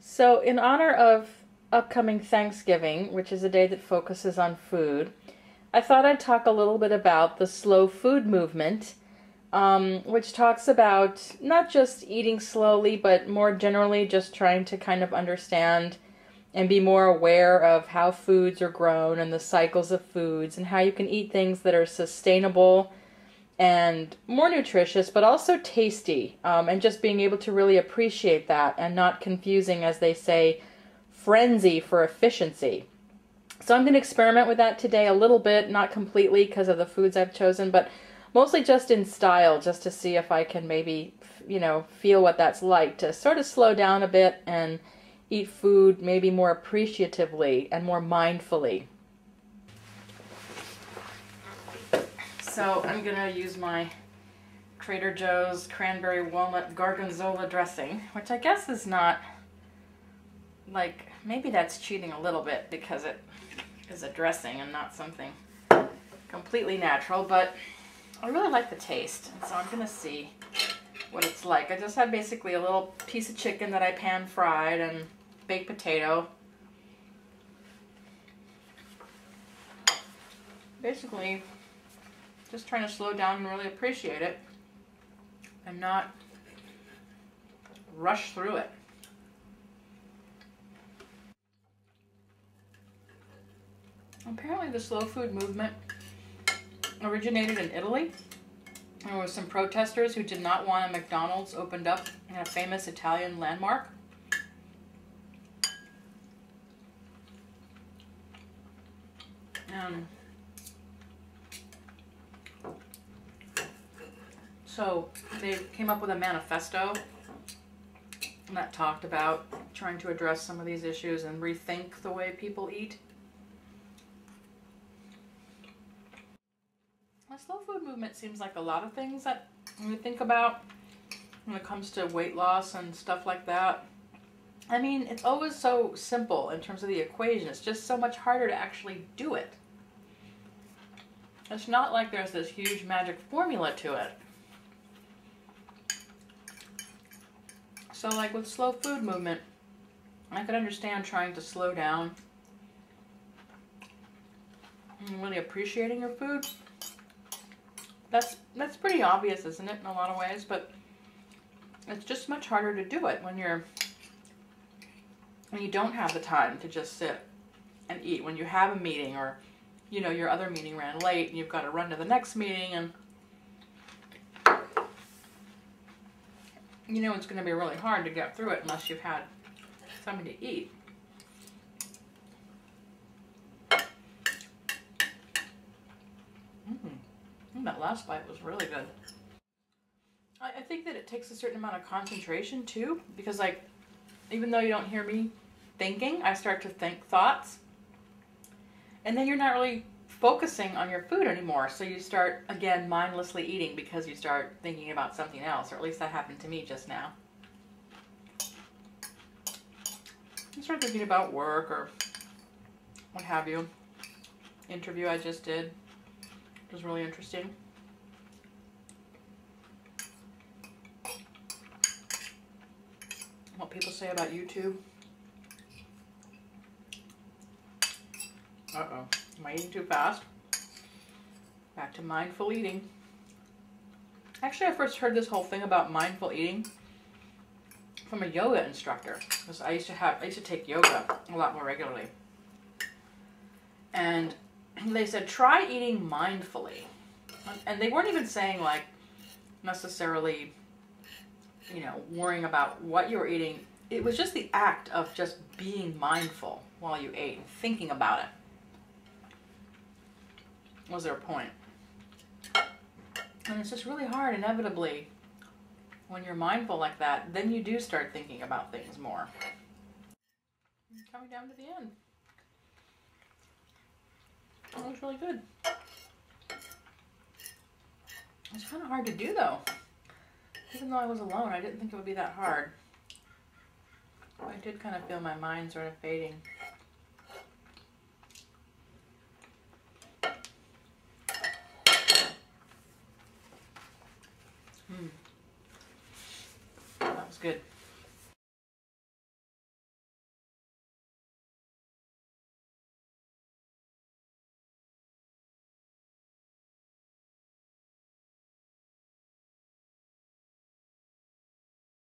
So, in honor of upcoming Thanksgiving, which is a day that focuses on food, I thought I'd talk a little bit about the slow food movement, which talks about not just eating slowly, but more generally just trying to kind of understand and be more aware of how foods are grown and the cycles of foods and how you can eat things that are sustainable and more nutritious, but also tasty, and just being able to really appreciate that and not confusing, as they say, frenzy for efficiency. So I'm going to experiment with that today a little bit, not completely because of the foods I've chosen, but mostly just in style, just to see if I can maybe, feel what that's like to sort of slow down a bit and eat food maybe more appreciatively and more mindfully. So I'm going to use my Trader Joe's cranberry walnut gorgonzola dressing, which I guess is not, like, maybe that's cheating a little bit because it is a dressing and not something completely natural, but I really like the taste, and so I'm going to see what it's like. I just had basically a little piece of chicken that I pan fried and baked potato. Basically, just trying to slow down and really appreciate it and not rush through it. Apparently the slow food movement originated in Italy. There were some protesters who did not want a McDonald's opened up in a famous Italian landmark. So they came up with a manifesto that talked about trying to address some of these issues and rethink the way people eat. The slow food movement seems like a lot of things that we think about when it comes to weight loss and stuff like that. I mean, it's always so simple in terms of the equation. It's just so much harder to actually do it. It's not like there's this huge magic formula to it. So like with slow food movement, I could understand trying to slow down and really appreciating your food. That's pretty obvious, isn't it, in a lot of ways, but it's just much harder to do it when you don't have the time to just sit and eat, when you have a meeting, or your other meeting ran late and you've got to run to the next meeting, and it's going to be really hard to get through it unless you've had something to eat. That last bite was really good. I think that it takes a certain amount of concentration too, because like, even though you don't hear me thinking, I start to think thoughts, and then you're not really focusing on your food anymore, so you start again mindlessly eating because you start thinking about something else, or at least that happened to me just now. You start thinking about work or what have you. Interview I just did. It was really interesting. What people say about YouTube. Uh-oh. Am I eating too fast? Back to mindful eating. Actually, I first heard this whole thing about mindful eating from a yoga instructor. Because I used to take yoga a lot more regularly. And they said, try eating mindfully. And they weren't even saying, like, necessarily, worrying about what you were eating. It was just the act of just being mindful while you ate, thinking about it. Was their point. And it's just really hard, inevitably, when you're mindful like that, then you do start thinking about things more. Coming down to the end. That was really good. It's kind of hard to do though. Even though I was alone, I didn't think it would be that hard. I did kind of feel my mind sort of fading. That was good.